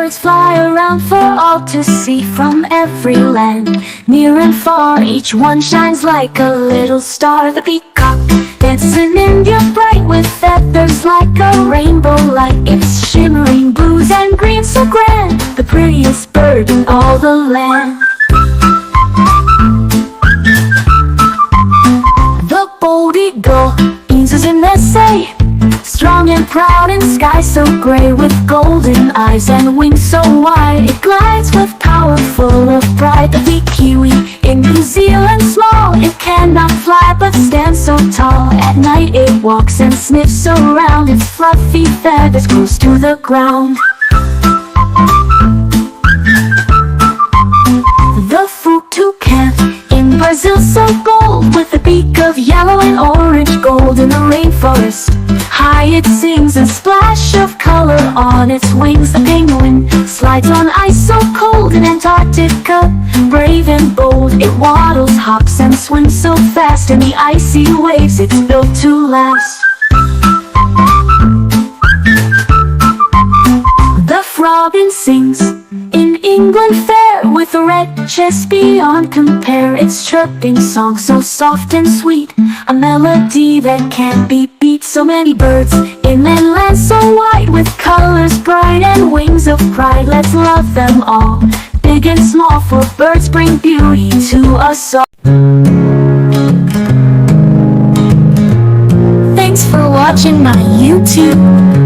birds fly around for all to see from every land. Near and far, each one shines like a little star. The peacock dances in India, bright with feathers like a rainbow light. It's shimmering blues and greens so grand, the prettiest bird in all the land. The bold eagle eases in essay, strong and proud in sky so gray, with golden eyes and wings so wide. It glides with power, full of pride. The Kiwi in New Zealand, small, it cannot fly but stands so tall. At night it walks and sniffs around, its fluffy feathers close to the ground. The Toucan in Brazil, so bold, with a beak of yellow and orange gold. In the rainforest high it sings, a splash of color on its wings. The penguin slides on ice so cold in Antarctica, brave and bold. It waddles, hops and swims so fast in the icy waves, it's built to last. The robin sings in England fair, with a red chest beyond compare. Its chirping song so soft and sweet, a melody that can't be beat. So many birds in land so wide, with colors bright and wings of pride. Let's love them all, big and small, for birds bring beauty to us all. Thanks for watching my YouTube.